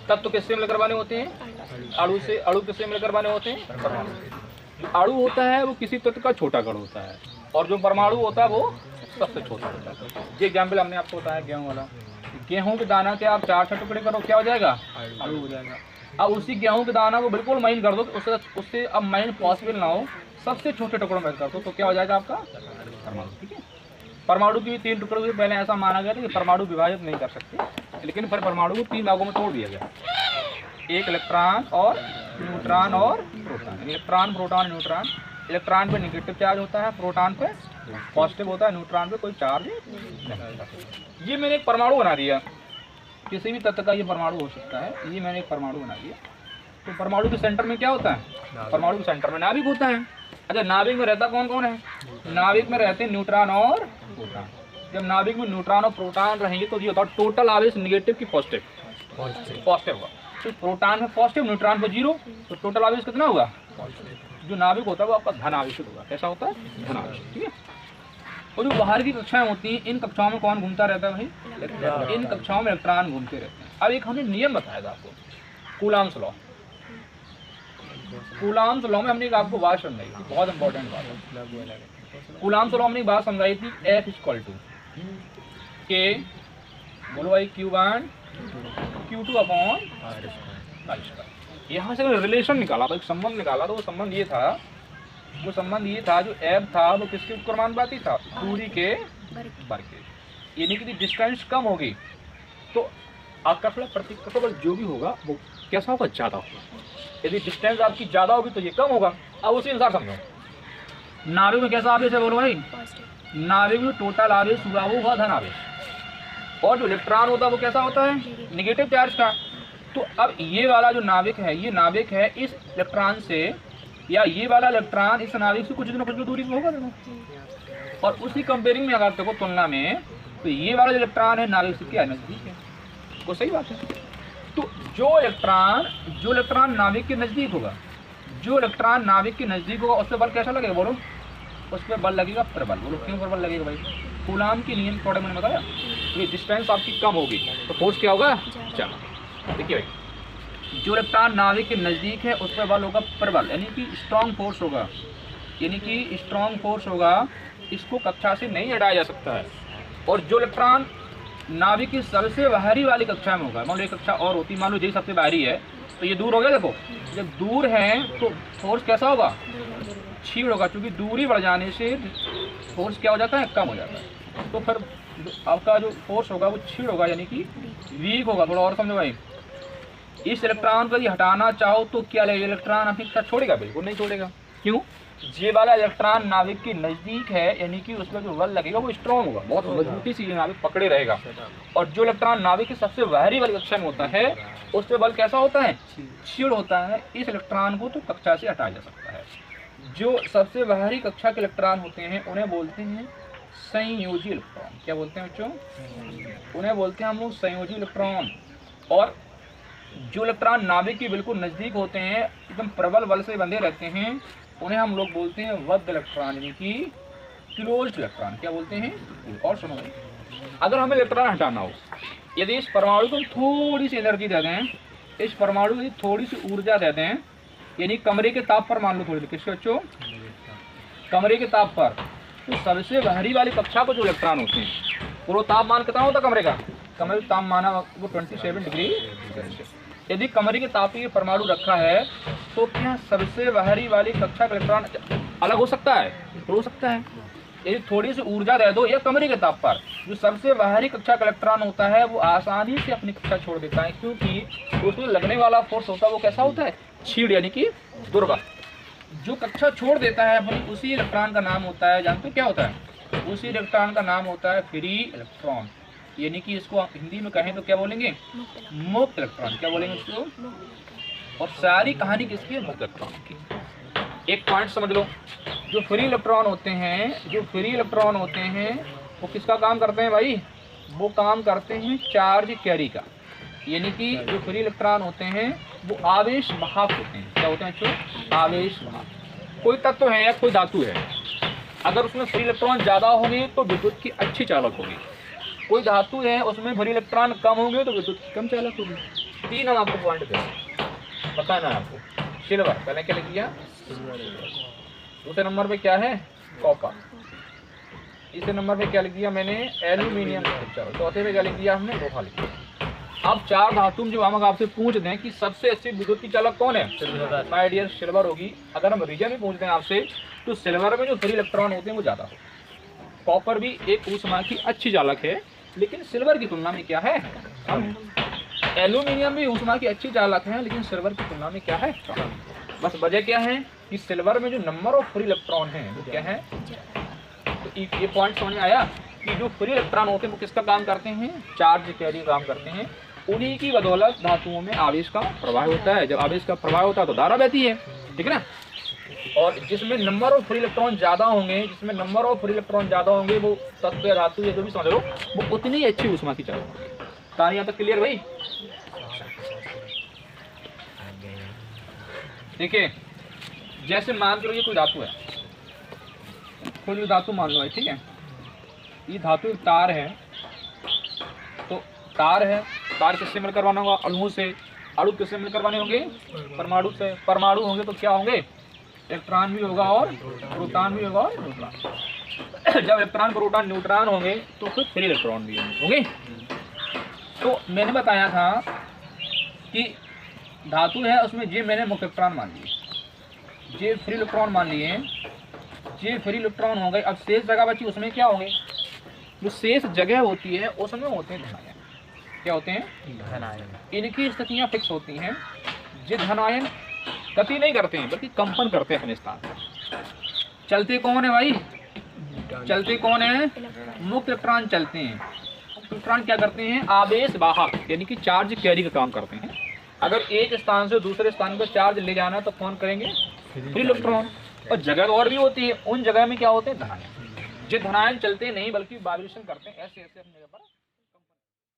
तत्व किससे मिलकर बने होते हैं? अणु से। अणु किससे मिलकर बने होते हैं? परमाणु से। जो अणु होता है वो किसी तत्व का छोटा कण होता है और जो परमाणु होता है वो सबसे छोटा होता है। ये एग्जाम्पल हमने आपको बताया गेहूँ वाला। गेहूँ के दाना के आप 4 टुकड़े करो, क्या हो जाएगा? अणु हो जाएगा। अब उसी गेहूँ के दाना को बिल्कुल महीन कर दो, तो उससे अब महीन पॉसिबल ना हो, सबसे छोटे टुकड़ों में कर दो, तो क्या हो जाएगा आपका? परमाणु। ठीक है। परमाणु की 3 टुकड़े हुए। पहले ऐसा माना गया था कि परमाणु विभाजित नहीं कर सकते, लेकिन फिर परमाणु को 3 भागों में तोड़ दिया गया। एक इलेक्ट्रॉन और न्यूट्रॉन और proton. Electron, proton, neutron. Electron पे नेगेटिव चार्ज होता है, प्रोटॉन पे पॉजिटिव होता है, न्यूट्रॉन पे कोई चार्ज नहीं होता। ये मैंने एक परमाणु बना दिया। किसी भी तत्व का ये परमाणु हो सकता है। ये मैंने एक परमाणु बना दिया। तो परमाणु के सेंटर में क्या होता है? परमाणु के सेंटर में नाभिक होता है। अच्छा, नाभिक में रहता कौन कौन है? नाभिक में रहते हैं न्यूट्रॉन और प्रोटॉन। जब नाभिक में न्यूट्रॉन और प्रोटॉन रहेंगे तो ये होता है टोटल आवेश नेगेटिव की पॉजिटिव? पॉजिटिव होगा। तो प्रोटॉन में पॉजिटिव, न्यूट्रॉन पे 0, तो टोटल आवेश कितना होगा? जो नाभिक होता है वो आपका धन आवेशित होगा। कैसा होता है? धन आवेशित। ठीक है। और जो बाहर की कक्षाएं होती हैं, इन कक्षाओं में कौन घूमता रहता है भाई? इन कक्षाओं में इलेक्ट्रॉन घूमते रहते हैं। अब एक हमने नियम बताया था आपको, कूलॉम्स लॉ। कूलॉम्स लॉ में हमने एक आपको बात समझाई थी, बहुत इंपॉर्टेंट बात है। कूलॉम्स लॉ हमने एक बात समझाई थी, F = K, बोलो भाई, Q1 Q2 अपॉन R²। यहाँ से रिलेशन निकाला था, एक संबंध निकाला था। वो संबंध ये था, जो F था वो किसके समानुपाती था? दूरी के वर्ग के। यानी कि डिस्टेंस कम होगी तो आकर्षण प्रतिकर्षण बल जो भी होगा वो कैसा होगा? ज़्यादा होगा। यदि डिस्टेंस आपकी ज़्यादा होगी तो ये कम होगा। अब उसी अनुसार समझो, नाभिक में कैसा आवेश है? बोलो भाई। नाभिक में टोटल आवेश हुआ वो हुआ धन आवेश, और जो इलेक्ट्रॉन होता है वो कैसा होता है? नेगेटिव चार्ज का। तो अब ये वाला जो नाभिक है, ये नाभिक है इस इलेक्ट्रॉन से, या ये वाला इलेक्ट्रॉन इस नाभिक से कुछ ना कुछ दूरी में होगा देखो। और उसी कंपेयरिंग में अगर देखो तुलना में, तो ये वाला जो इलेक्ट्रॉन है नाभिक से क्या नज़दीक है। वो सही बात है। तो जो इलेक्ट्रॉन नाभिक के नज़दीक होगा, उस पर बल कैसा लगेगा? बोलो। उस पर बल लगेगा प्रबल। बोलो क्यों प्रबल लगेगा भाई? कूलॉम के नियम के मैंने बताया, ये डिस्टेंस आपकी कम होगी तो फोर्स क्या होगा? चलो देखिए भाई, जो इलेक्ट्रॉन नाभिक के नज़दीक है उस पर बल होगा प्रबल, यानी कि स्ट्रॉन्ग फोर्स होगा। इसको कक्षा से नहीं हटाया जा सकता है। और जो इलेक्ट्रॉन नाभिक की सबसे बाहरी वाली कक्षा में होगा, मान लो एक कक्षा और होती, मान लो ये सबसे बाहरी है तो ये दूर हो गया। देखो जब दूर है तो फोर्स कैसा होगा? क्षीण होगा, क्योंकि दूरी बढ़ जाने से फोर्स क्या हो जाता है? कम हो जाता है। तो फिर आपका जो फोर्स होगा वो क्षीण होगा, यानी कि वीक होगा। थोड़ा और समझो भाई, इस इलेक्ट्रॉन को यदि हटाना चाहो तो क्या लगेगा? इलेक्ट्रॉन अपनी कक्षा छोड़ेगा? बिल्कुल नहीं छोड़ेगा। क्यों? ये वाला इलेक्ट्रॉन नाभिक के नज़दीक है, यानी कि उसमें जो बल लगेगा वो स्ट्रॉन्ग होगा, बहुत मजबूती से नाभिक पकड़े रहेगा। और जो इलेक्ट्रॉन नाभिक की सबसे बाहरी वाली कक्षा में होता है उस पर बल कैसा होता है? क्षीण होता है। इस इलेक्ट्रॉन को तो कक्षा से हटाया जा सकता है। जो सबसे बाहरी कक्षा के इलेक्ट्रॉन होते हैं उन्हें बोलते हैं संयोजी इलेक्ट्रॉन। क्या बोलते हैं बच्चों? उन्हें बोलते हैं हम लोग संयोजी इलेक्ट्रॉन। और जो इलेक्ट्रॉन नाभिक के बिल्कुल नज़दीक होते हैं, एकदम प्रबल बल से बंधे रहते हैं, उन्हें हम लोग बोलते हैं बद्ध इलेक्ट्रॉन, यानी कि क्लोज्ड इलेक्ट्रॉन। क्या बोलते हैं? और सुनो भाई, अगर हमें इलेक्ट्रॉन हटाना हो, यदि इस परमाणु को थोड़ी सी एनर्जी दे दें, इस परमाणु को थोड़ी सी ऊर्जा दे दें, यानी कमरे के ताप पर मान लो थोड़ी, किसके बच्चों? कमरे के ताप पर, तो सबसे बाहरी वाली कक्षा को जो इलेक्ट्रॉन होते हैं, वो तापमान कितना होता है कमरे का? कमरे का तापमान वो 27 डिग्री सेल्सियस। यदि कमरे के ताप पे परमाणु रखा है तो क्या सबसे बाहरी वाली कक्षा का इलेक्ट्रॉन अलग हो सकता है? हो सकता है। यदि थोड़ी सी ऊर्जा दे दो या कमरे के ताप पर, जो सबसे बाहरी कक्षा का इलेक्ट्रॉन होता है वो आसानी से अपनी कक्षा छोड़ देता है, क्योंकि उसमें लगने वाला फोर्स होता है वो कैसा होता है? क्षीण, यानी कि दुर्बल। जो कक्षा छोड़ देता है अपनी, उसी इलेक्ट्रॉन का नाम होता है, जानते हो क्या होता है? उसी इलेक्ट्रॉन का नाम होता है फ्री इलेक्ट्रॉन, यानी कि इसको हिंदी में कहें तो क्या बोलेंगे? मुक्त इलेक्ट्रॉन। क्या बोलेंगे इसको? और सारी कहानी किसकी है? मुक्त इलेक्ट्रॉन की। एक पॉइंट समझ लो, जो फ्री इलेक्ट्रॉन होते हैं वो किसका काम करते हैं भाई? वो काम करते हैं चार्ज कैरी का, यानी कि जो फ्री इलेक्ट्रॉन होते हैं वो आवेश वाहक होते हैं। क्या होते हैं बच्चों? आवेश वाहक। कोई तत्व है या कोई धातु है, अगर उसमें फ्री इलेक्ट्रॉन ज़्यादा होंगे तो विद्युत की अच्छी चालक होगी, कोई धातु है उसमें फ्री इलेक्ट्रॉन कम होंगे तो विद्युत कम चालक होगी। 3 हम आपको पॉइंट दे बताना है आपको। सिल्वर पहले क्या लिख दिया, दूसरे नंबर पे क्या है कॉपर, तीसरे नंबर पे क्या लिख दिया मैंने एल्यूमिनियम, चौथे पे क्या लिख दिया हमने लोहा लिख दिया। अब 4 धातु जो हम आपसे पूछ दें कि सबसे अच्छी विद्युत की चालक कौन है, माय डियर सिल्वर होगी। अगर हम रीजन भी पूछ दें आपसे तो सिल्वर में जो फ्री इलेक्ट्रॉन होते हैं वो ज़्यादा हो। कॉपर भी एक ऊष्मा की अच्छी चालक है लेकिन सिल्वर की तुलना में क्या है कम है। एल्यूमिनियम भी ऊष्मा की अच्छी चालक है लेकिन सिल्वर की तुलना में क्या है कम। बस वजह क्या है कि सिल्वर में जो नंबर ऑफ फ्री इलेक्ट्रॉन है वो क्या है। तो ये पॉइंट समझ में आया कि जो फ्री इलेक्ट्रॉन होते हैं वो किसका काम करते हैं, चार्ज कैरी काम करते हैं। उन्हीं की बदौलत धातुओं में आवेश का प्रवाह होता है। जब आवेश का प्रवाह होता है तो धारा बहती है, ठीक है ना। और जिसमें नंबर ऑफ फ्री इलेक्ट्रॉन ज़्यादा होंगे, जिसमें नंबर ऑफ फ्री इलेक्ट्रॉन ज़्यादा होंगे वो तत्व या धातु या जो भी समझ लो वो उतनी ही अच्छी ऊष्मा की चालक होगी। कहानी यहाँ तक क्लियर भाई। देखिए जैसे मान के लो ये कोई धातु है, कोई धातु मान लो है, ठीक है। ये धातु एक तार है, तो तार है, तार किससे मिलकर करवाना होगा, अणुओं से। अणु किससे मिलकर करवाने होंगे, परमाणु से। परमाणु होंगे तो क्या होंगे, इलेक्ट्रॉन भी होगा और प्रोटॉन भी होगा और न्यूट्रॉन। जब इलेक्ट्रॉन प्रोटॉन न्यूट्रॉन होंगे तो फिर फ्री इलेक्ट्रॉन भी होंगे। तो मैंने बताया था कि धातु है उसमें जे मैंने मुख्य इलेक्ट्रॉन मान लिए, जे फ्री इलेक्ट्रॉन मान लिए, जे फ्री इलेक्ट्रॉन हो गए। अब शेष जगह बची उसमें क्या होंगे, जो शेष जगह होती है उसमें होते हैं धनायन। क्या होते हैं, धनायन। इनकी स्थितियाँ फिक्स होती हैं। जे धनायन गति नहीं करते हैं बल्कि कंपन करते हैं अपने स्थान पर। चलते कौन है भाई, चलते कौन है, मुक्त इलेक्ट्रॉन चलते हैं। इलेक्ट्रॉन क्या करते हैं, आवेश वाहक यानी कि चार्ज कैरी का काम करते हैं। अगर एक स्थान से दूसरे स्थान पर चार्ज ले जाना तो कौन करेंगे, फ्री इलेक्ट्रॉन। और जगह और भी होती है, उन जगह में क्या होते हैं, धनायन। जो धनायन चलते नहीं बल्कि वाइब्रेशन करते हैं, ऐसे ऐसे अपनी जगह पर